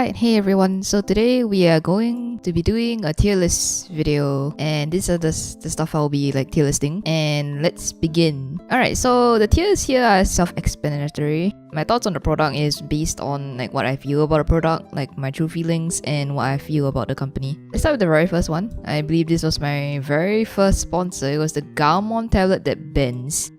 Alright, hey everyone, so today we are going to be doing a tier list video, and these are the stuff I'll be like tier listing, and let's begin. Alright, so the tiers here are self-explanatory. My thoughts on the product is based on like what I feel about the product, like my true feelings and what I feel about the company. Let's start with the very first one. I believe this was my very first sponsor. It was the Gaomon Tablet that bends.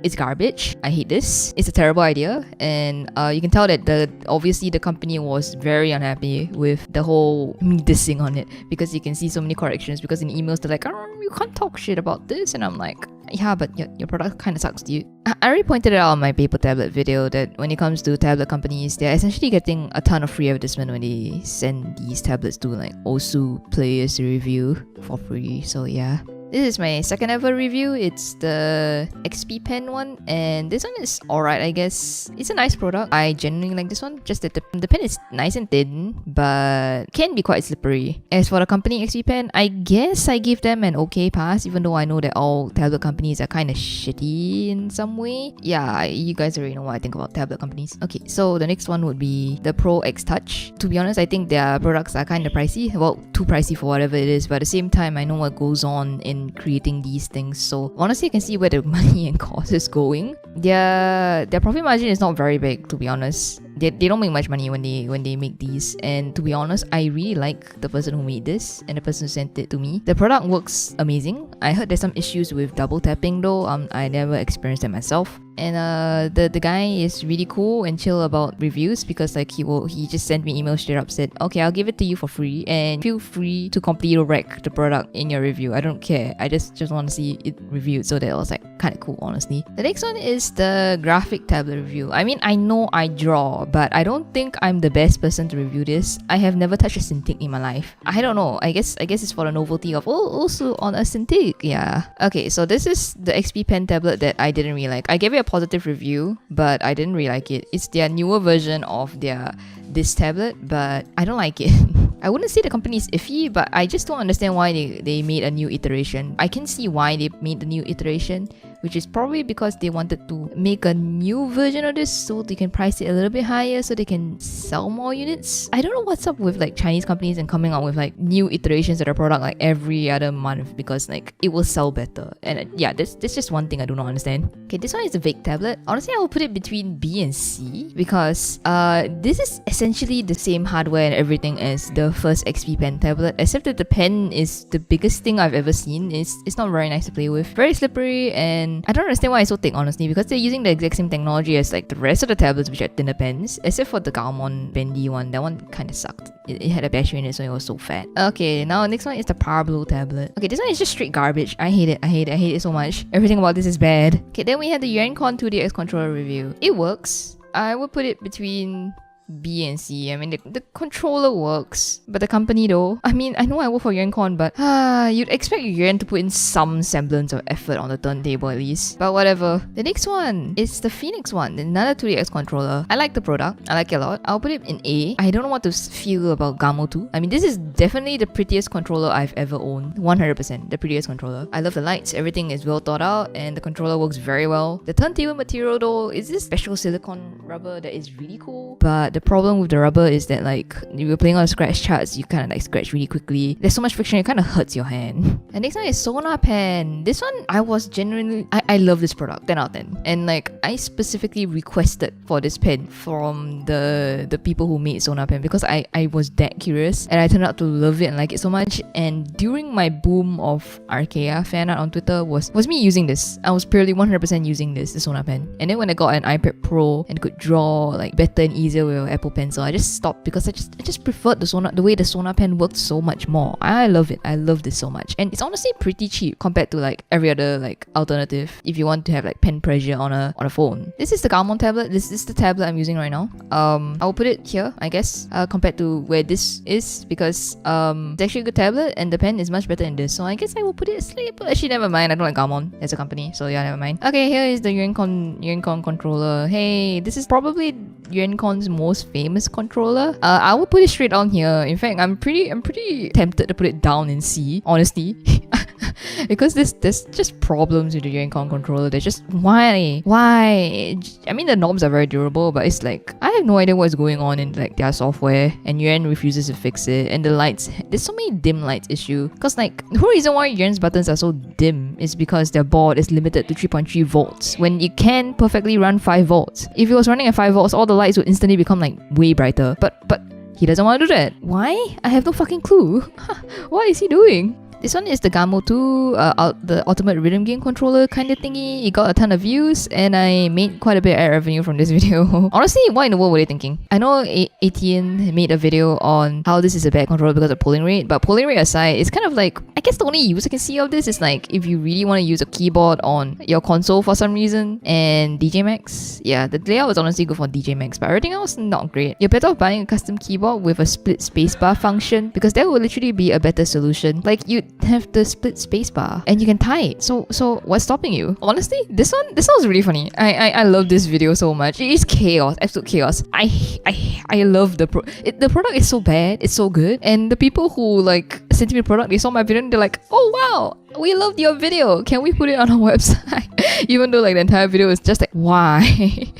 It's garbage. I hate this. It's a terrible idea, and you can tell that obviously the company was very unhappy with the whole me dissing on it, because you can see so many corrections, because in emails they're like, oh, you can't talk shit about this, and I'm like, yeah, but your product kind of sucks, dude. I already pointed it out on my paper tablet video that when it comes to tablet companies, they're essentially getting a ton of free advertisement when they send these tablets to like OSU players to review for free, so yeah. This is my second ever review. It's the XP Pen one, and this one is alright, I guess. It's a nice product. I genuinely like this one, just that the pen is nice and thin, but can be quite slippery. As for the company XP Pen, I guess I give them an okay pass, even though I know that all tablet companies are kind of shitty in some way. Yeah, you guys already know what I think about tablet companies. Okay, so the next one would be the Pro X Touch. To be honest, I think their products are kind of pricey. Well, too pricey for whatever it is, but at the same time, I know what goes on in creating these things, so honestly I can see where the money and cost is going. Their profit margin is not very big, to be honest. They don't make much money when they make these, and to be honest, I really like the person who made this and the person who sent it to me. The product works amazing. I heard there's some issues with double tapping though. I never experienced it myself. And the guy is really cool and chill about reviews, because like he just sent me email straight up, said, okay, I'll give it to you for free and feel free to completely wreck the product in your review. I don't care. I just want to see it reviewed, so that was like kind of cool, honestly. The next one is the graphic tablet review. I mean, I know I draw, but I don't think I'm the best person to review this. I have never touched a Cintiq in my life. I don't know. I guess it's for the novelty of also on a Cintiq. Yeah. Okay, so this is the XP Pen tablet that I didn't really like. I gave it a positive review, but I didn't really like it. It's their newer version of this tablet, but I don't like it. I wouldn't say the company is iffy, but I just don't understand why they made a new iteration. I can see why they made the new iteration, which is probably because they wanted to make a new version of this so they can price it a little bit higher so they can sell more units. I don't know what's up with like Chinese companies and coming out with like new iterations of their product like every other month, because like it will sell better. And yeah, that's just one thing I do not understand. Okay, this one is a Vape tablet. Honestly, I will put it between B and C, because this is essentially the same hardware and everything as the first XP Pen tablet, except that the pen is the biggest thing I've ever seen. It's not very nice to play with, very slippery, and I don't understand why it's so thick, honestly, because they're using the exact same technology as like the rest of the tablets, which are thinner pens, except for the Gaomon bendy one. That one kind of sucked. It had a battery in it, so it was so fat. Okay, now next one is the Pablo Tablet. Okay, this one is just straight garbage. I hate it so much. Everything about this is bad. Okay, then we have the Yarncon 2DX controller review. It works. I would put it between B and C. I mean, the controller works, but the company though, I mean, I know I work for Urincon, but you'd expect Yuan to put in some semblance of effort on the turntable at least. But whatever. The next one is the Phoenix one, another 2DX controller. I like the product. I like it a lot. I'll put it in A. I don't know what to feel about Gaomon 2. I mean, this is definitely the prettiest controller I've ever owned. 100% the prettiest controller. I love the lights. Everything is well thought out, and the controller works very well. The turntable material though is this special silicone rubber that is really cool, but the problem with the rubber is that like if you're playing on scratch charts, you kind of like scratch really quickly. There's so much friction, it kind of hurts your hand. And next one is Sonar Pen. This one, I was genuinely, I love this product, 10 out of 10. And like I specifically requested for this pen from the people who made Sonar Pen, because I was that curious, and I turned out to love it and like it so much. And during my boom of Archaea fan art on Twitter was me using this. I was purely 100% using the Sonar Pen. And then when I got an iPad Pro and could draw like better and easier with Apple Pencil, I just stopped, because I just preferred the way the Sonar Pen worked so much more. I love it. I love this so much, and it's honestly pretty cheap compared to like every other like alternative if you want to have like pen pressure on a phone. This is the Gaomon tablet. This is the tablet I'm using right now. I'll put it here, I guess, compared to where this is, because it's actually a good tablet and the pen is much better than this. So I guess I will put it asleep. But actually, never mind. I don't like Gaomon as a company, so yeah, never mind. Okay, here is the Urincon Controller. Hey, this is probably Urincon's most famous controller. I will put it straight on here. In fact, I'm pretty tempted to put it down in C, honestly. because there's just problems with the Urincon controller. They're just why? I mean the knobs are very durable, but it's like I have no idea what's going on in like their software, and Yuan refuses to fix it. And the lights, there's so many dim lights issue. Cause like the whole reason why Yuan's buttons are so dim is because their board is limited to 3.3 volts when it can perfectly run 5 volts. If it was running at 5 volts, all the lights would instantly become like way brighter. But he doesn't want to do that. Why? I have no fucking clue. What is he doing? This one is the Gaomon 2, the ultimate rhythm game controller kind of thingy. It got a ton of views and I made quite a bit of ad revenue from this video. Honestly, what in the world were they thinking? I know ATN made a video on how this is a bad controller because of polling rate, but polling rate aside, it's kind of like, I guess the only use I can see of this is like if you really want to use a keyboard on your console for some reason, and DJ Max. Yeah, the layout was honestly good for DJ Max, but everything else not great. You're better off buying a custom keyboard with a split spacebar function because that would literally be a better solution. Like you have the split spacebar and you can tie it. So what's stopping you? Honestly, this one was really funny. I love this video so much. It is chaos, absolute chaos. I love the product is so bad, it's so good, and the people who like sent me the product, they saw my video and they're like, oh wow, we loved your video, can we put it on our website? Even though like the entire video is just like, why?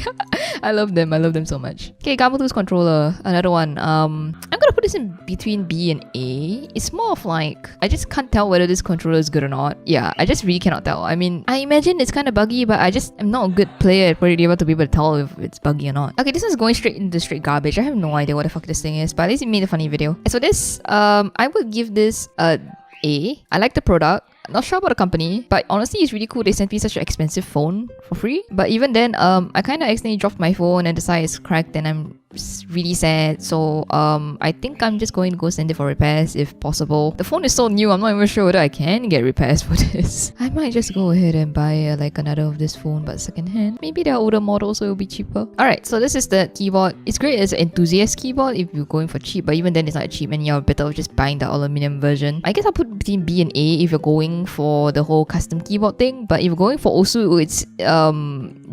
I love them so much. Okay, Gaomon 2's controller, another one. I'm gonna put this in between B and A. It's more of like, I just can't tell whether this controller is good or not. Yeah, I just really cannot tell. I mean, I imagine it's kind of buggy, but I just am not a good player for it able to be able to tell if it's buggy or not. Okay, this one's going straight into straight garbage. I have no idea what the fuck this thing is, but at least it made a funny video. And so this, I would give this a A. I like the product. Not sure about the company, but honestly it's really cool they sent me such an expensive phone for free. But even then, I kind of accidentally dropped my phone and the side is cracked and I'm really sad. So I think I'm just going to go send it for repairs if possible. The phone is so new, I'm not even sure whether I can get repairs for this. I might just go ahead and buy like another of this phone but second hand. Maybe they're older models so it'll be cheaper. Alright, so this is the keyboard. It's great as an enthusiast keyboard if you're going for cheap, but even then it's not cheap and you're better off just buying the aluminium version. I guess I'll put between B and A if you're going for the whole custom keyboard thing, but if you're going for Osu, it's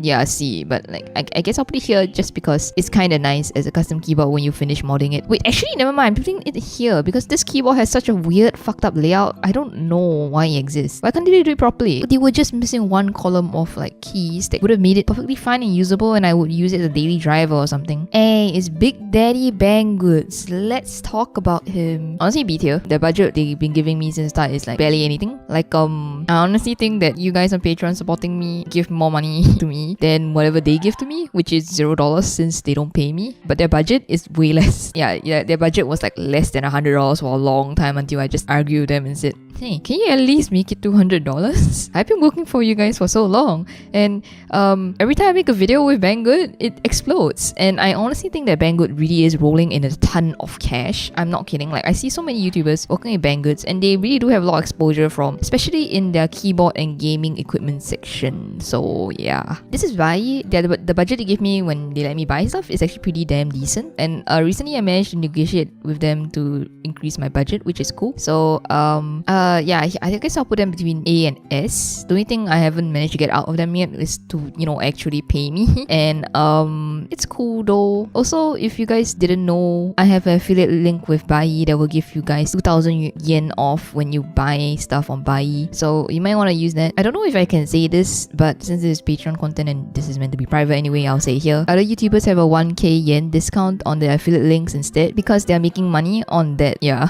yeah, C. But like I guess I'll put it here just because it's kind of nice as a custom keyboard when you finish modding it. Wait, actually never mind, I'm putting it here because this keyboard has such a weird fucked up layout. I don't know why it exists. Why can't they do it properly? They were just missing one column of like keys that would have made it perfectly fine and usable, and I would use it as a daily driver or something. Hey, it's Big Daddy Banggood. Let's talk about him. Honestly, B tier. The budget they've been giving me since the start is like barely anything. Like I honestly think that you guys on Patreon supporting me give more money to me than whatever they give to me, which is $0 since they don't pay me. But their budget is way less. Yeah, their budget was like less than $100 for a long time until I just argued with them and said, hey, can you at least make it $200? I've been working for you guys for so long, and every time I make a video with Banggood, it explodes. And I honestly think that Banggood really is rolling in a ton of cash. I'm not kidding. Like I see so many YouTubers working with Banggoods, and they really do have a lot of exposure from, especially in their keyboard and gaming equipment section. So yeah, this is why the budget they give me when they let me buy stuff is actually pretty damn decent. And recently I managed to negotiate with them to increase my budget, which is cool. So yeah, I guess I'll put them between A and S. The only thing I haven't managed to get out of them yet is to, you know, actually pay me. And it's cool though. Also, if you guys didn't know, I have an affiliate link with Buyee that will give you guys 2,000 yen off when you buy stuff on Buyee. So you might want to use that. I don't know if I can say this, but since this is Patreon content and this is meant to be private anyway, I'll say it here. Other YouTubers have a 1k yen discount on their affiliate links instead because they're making money on that. Yeah.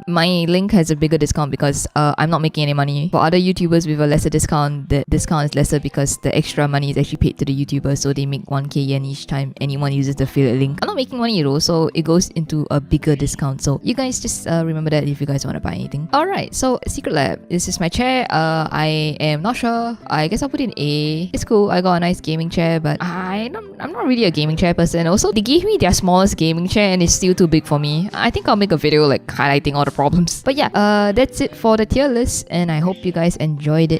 My link has a bigger discount because I'm not making any money. For other YouTubers with a lesser discount, the discount is lesser because the extra money is actually paid to the YouTuber, so they make 1k yen each time anyone uses the affiliate link. I'm not making money though, so it goes into a bigger discount. So you guys just remember that if you guys want to buy anything. Alright, so Secret Lab. This is my chair. I am not sure. I guess I'll put in A. It's cool. I got a nice gaming chair, but I'm not really a gaming chair person. Also, they gave me their smallest gaming chair and it's still too big for me. I think I'll make a video like highlighting all the problems. But yeah, that's it for the tier list, and I hope you guys enjoyed it.